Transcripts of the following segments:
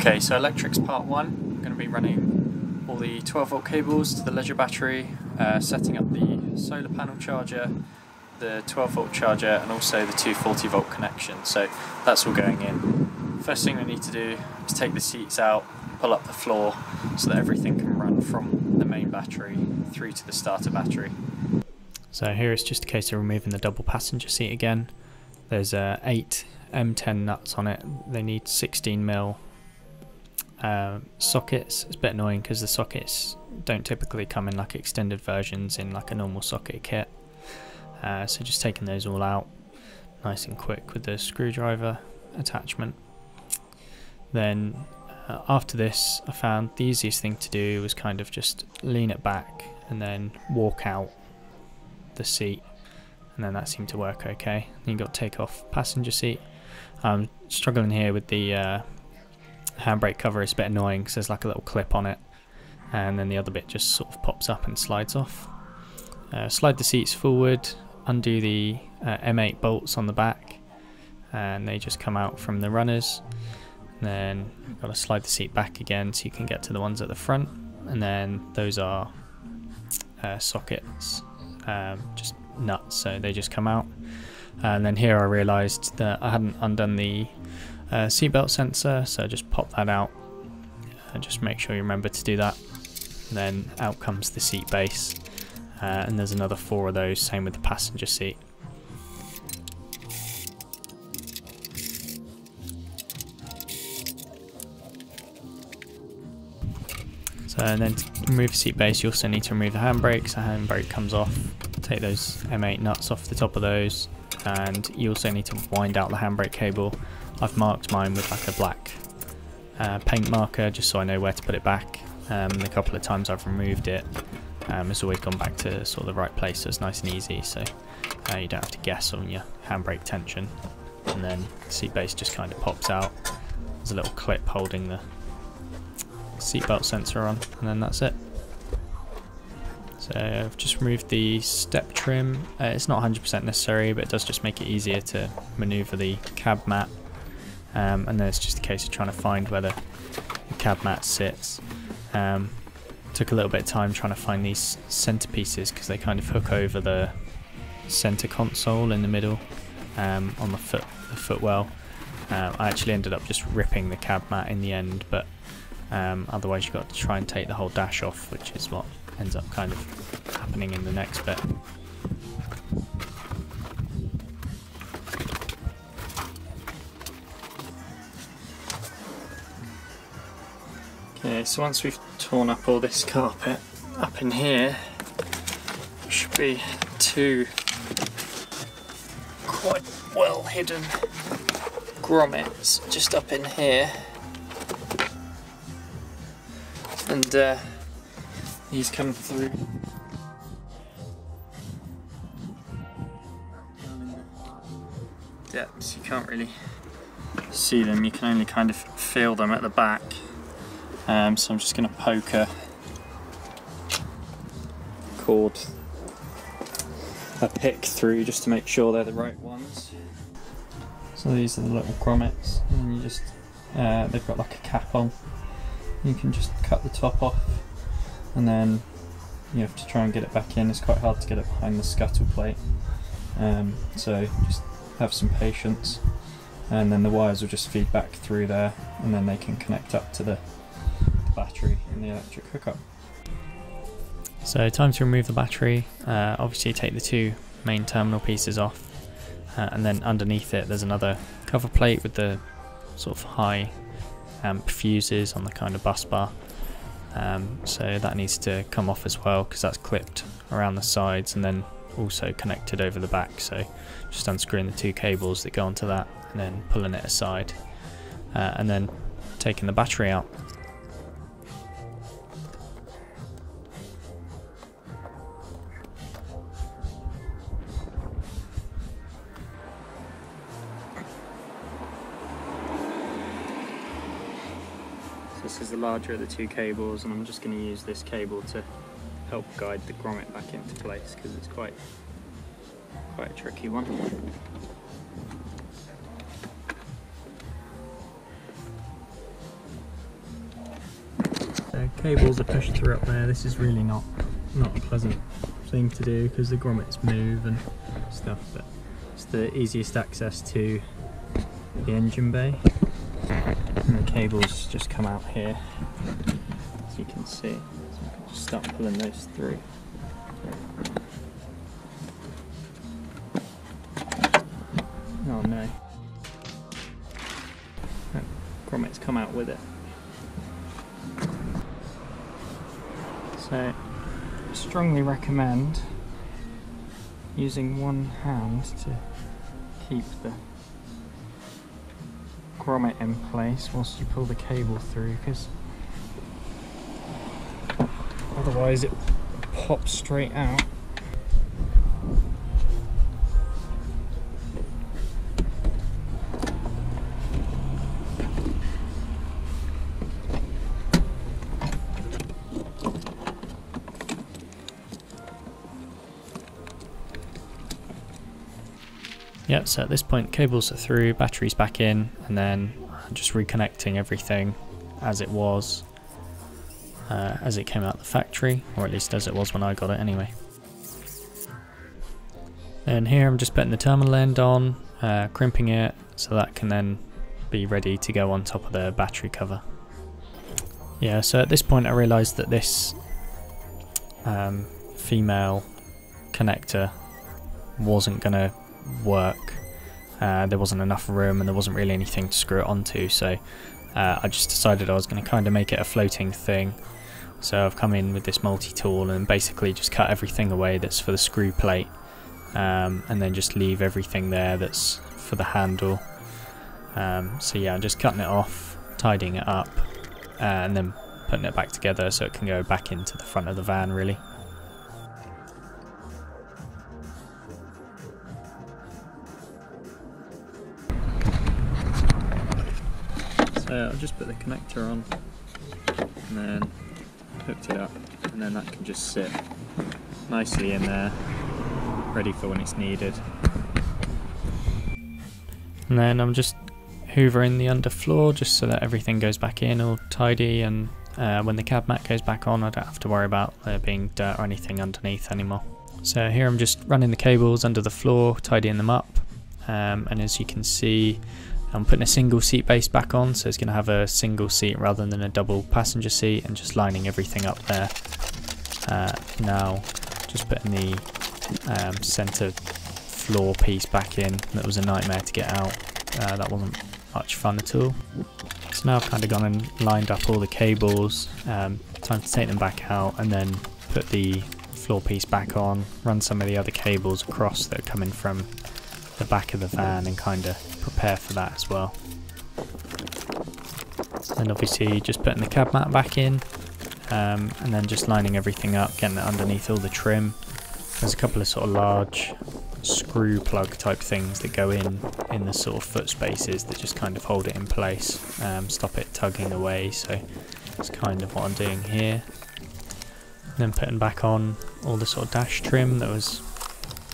Okay, so electrics part 1, I'm going to be running all the 12 volt cables to the leisure battery, setting up the solar panel charger, the 12 volt charger and also the two 40 volt connections, so that's all going in. First thing we need to do is take the seats out, pull up the floor so that everything can run from the main battery through to the starter battery. So here it's just a case of removing the double passenger seat again. There's 8 M10 nuts on it, they need 16mm sockets. It's a bit annoying because the sockets don't typically come in like extended versions in like a normal socket kit, so just taking those all out nice and quick with the screwdriver attachment. Then after this I found the easiest thing to do was kind of just lean it back and then walk out the seat, and then that seemed to work okay. Then you've got to take off passenger seat. I'm struggling here with the handbrake cover. It's a bit annoying because there's like a little clip on it and then the other bit just sort of pops up and slides off. Slide the seats forward, undo the M8 bolts on the back and they just come out from the runners. Then you've got to slide the seat back again so you can get to the ones at the front, and then those are sockets, just nuts, so they just come out. And then here I realised that I hadn't undone the seatbelt sensor, so I just pop that out and just make sure you remember to do that. And then out comes the seat base, and there's another 4 of those, same with the passenger seat. So and then to remove the seat base you also need to remove the handbrake. So the handbrake comes off, take those M8 nuts off the top of those, and you also need to wind out the handbrake cable. I've marked mine with like a black paint marker just so I know where to put it back. And a couple of times I've removed it, it's always gone back to sort of the right place, so it's nice and easy, so you don't have to guess on your handbrake tension. And then the seat base just kind of pops out. There's a little clip holding the seatbelt sensor on, and then that's it. So I've just removed the step trim. It's not 100% necessary, but it does just make it easier to manoeuvre the cab mat. And then it's just a case of trying to find where the cab mat sits. Took a little bit of time trying to find these centre pieces because they kind of hook over the centre console in the middle, on the footwell. I actually ended up just ripping the cab mat in the end, but otherwise you've got to try and take the whole dash off, which is what ends up kind of happening in the next bit. Okay, so once we've torn up all this carpet, up in here should be 2 quite well hidden grommets just up in here, and these come through depths. You can't really see them, you can only kind of feel them at the back. So I'm just going to poke a pick through just to make sure they're the right ones. So these are the little grommets, and you just they've got like a cap on. You can just cut the top off, and then you have to try and get it back in. It's quite hard to get it behind the scuttle plate, so just have some patience, and then the wires will just feed back through there, and then they can connect up to the battery in the electric hookup. So time to remove the battery. Obviously take the 2 main terminal pieces off, and then underneath it there's another cover plate with the sort of high amp fuses on the kind of bus bar, so that needs to come off as well because that's clipped around the sides and then also connected over the back. So just unscrewing the 2 cables that go onto that and then pulling it aside, and then taking the battery out. This is the larger of the 2 cables, and I'm just going to use this cable to help guide the grommet back into place because it's quite a tricky one. So cables are pushed through up there. This is really not a pleasant thing to do because the grommets move and stuff, but it's the easiest access to the engine bay. And the cables just come out here, as you can see. So I can just start pulling those through. Oh no. That grommets come out with it. So I strongly recommend using one hand to keep the grommet in place whilst you pull the cable through, because otherwise it pops straight out. Yep, so at this point cables are through, batteries back in, and then just reconnecting everything as it was, as it came out the factory, or at least as it was when I got it anyway. And here I'm just putting the terminal end on, crimping it so that can then be ready to go on top of the battery cover. Yeah, so at this point I realised that this female connector wasn't going to work. There wasn't enough room and there wasn't really anything to screw it onto, so I just decided I was going to kind of make it a floating thing. So I've come in with this multi-tool and basically just cut everything away that's for the screw plate, and then just leave everything there that's for the handle. So yeah, I'm just cutting it off, tidying it up, and then putting it back together so it can go back into the front of the van really. So I've just put the connector on and then hooked it up, and then that can just sit nicely in there, ready for when it's needed. And then I'm just hoovering the underfloor just so that everything goes back in all tidy, and when the cab mat goes back on I don't have to worry about there being dirt or anything underneath anymore. So here I'm just running the cables under the floor, tidying them up, and as you can see I'm putting a single seat base back on, so it's going to have a single seat rather than a double passenger seat, and just lining everything up there. Now just putting the centre floor piece back in. That was a nightmare to get out. That wasn't much fun at all. So now I've kind of gone and lined up all the cables. Time to take them back out and then put the floor piece back on, run some of the other cables across that are coming from the back of the van and kind of prepare for that as well. And obviously just putting the cab mat back in, and then just lining everything up, getting it underneath all the trim. There's a couple of sort of large screw plug type things that go in the sort of foot spaces that just kind of hold it in place, stop it tugging away, so that's kind of what I'm doing here. And then putting back on all the sort of dash trim that was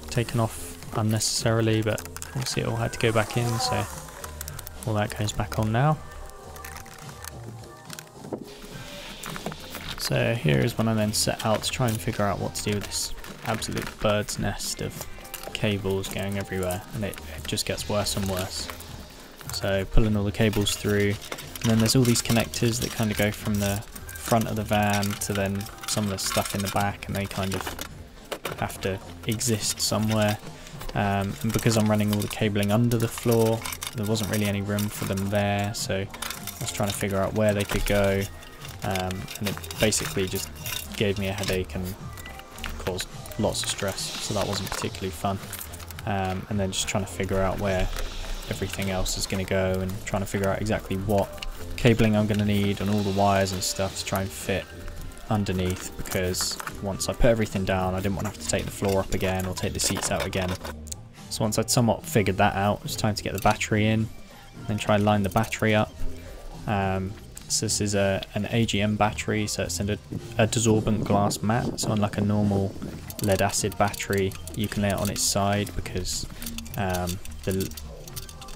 taken off unnecessarily, but obviously it all had to go back in, so all that goes back on now. So here is when I then set out to try and figure out what to do with this absolute bird's nest of cables going everywhere, and it just gets worse and worse. So pulling all the cables through, and then there's all these connectors that kind of go from the front of the van to then some of the stuff in the back, and they kind of have to exist somewhere. And because I'm running all the cabling under the floor, there wasn't really any room for them there, so I was trying to figure out where they could go, and it basically just gave me a headache and caused lots of stress, so that wasn't particularly fun. And then just trying to figure out where everything else is going to go, and trying to figure out exactly what cabling I'm going to need and all the wires and stuff to try and fit underneath, because once I put everything down I didn't want to have to take the floor up again or take the seats out again. So once I'd somewhat figured that out, it was time to get the battery in, then try and line the battery up. So this is an AGM battery, so it's in a desorbent glass mat, so unlike a normal lead acid battery you can lay it on its side, because the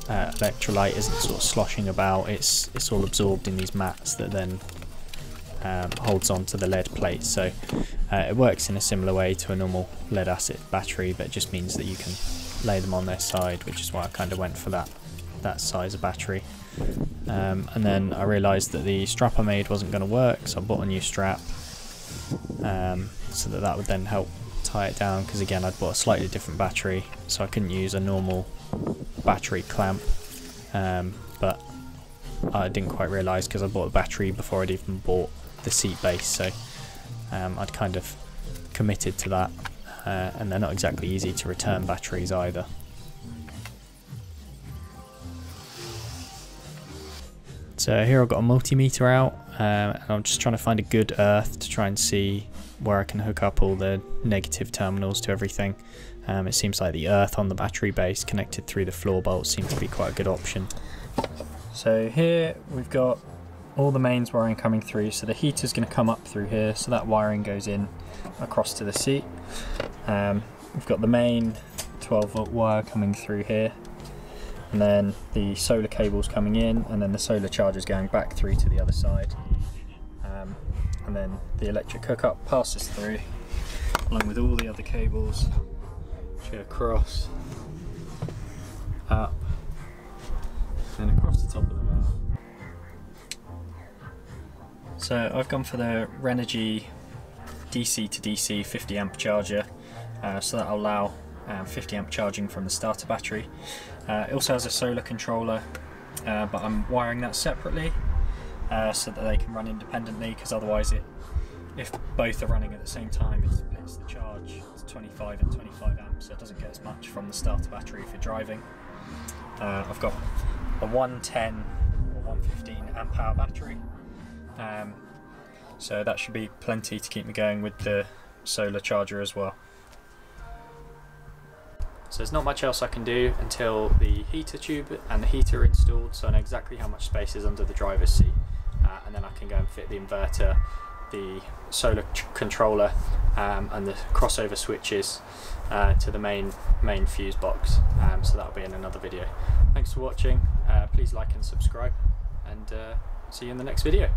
electrolyte isn't sort of sloshing about, it's all absorbed in these mats that then holds on to the lead plate. So it works in a similar way to a normal lead acid battery, but it just means that you can lay them on their side, which is why I kind of went for that size of battery. And then I realised that the strap I made wasn't going to work, so I bought a new strap, so that would then help tie it down, because again I'd bought a slightly different battery, so I couldn't use a normal battery clamp, but I didn't quite realise because I bought the battery before I'd even bought the seat base, so I'd kind of committed to that, and they're not exactly easy to return batteries either. So here I've got a multimeter out, and I'm just trying to find a good earth to try and see where I can hook up all the negative terminals to everything. It seems like the earth on the battery base connected through the floor bolts seems to be quite a good option. So here we've got all the mains wiring coming through, so the heater's going to come up through here, so that wiring goes in across to the seat. We've got the main 12-volt wire coming through here, and then the solar cables coming in, and then the solar chargers going back through to the other side, and then the electric hookup passes through along with all the other cables, which go across, up, and across the top of the valve. So I've gone for the Renogy DC to DC 50 amp charger, so that'll allow 50 amp charging from the starter battery. It also has a solar controller, but I'm wiring that separately so that they can run independently, because otherwise if both are running at the same time, it splits the charge to 25 and 25 amps, so it doesn't get as much from the starter battery if you're driving. I've got a 110 or 115 amp hour battery, so that should be plenty to keep me going with the solar charger as well. So there's not much else I can do until the heater tube and the heater are installed, so I know exactly how much space is under the driver's seat, and then I can go and fit the inverter, the solar controller, and the crossover switches to the main fuse box, so that'll be in another video. Thanks for watching, please like and subscribe, and see you in the next video.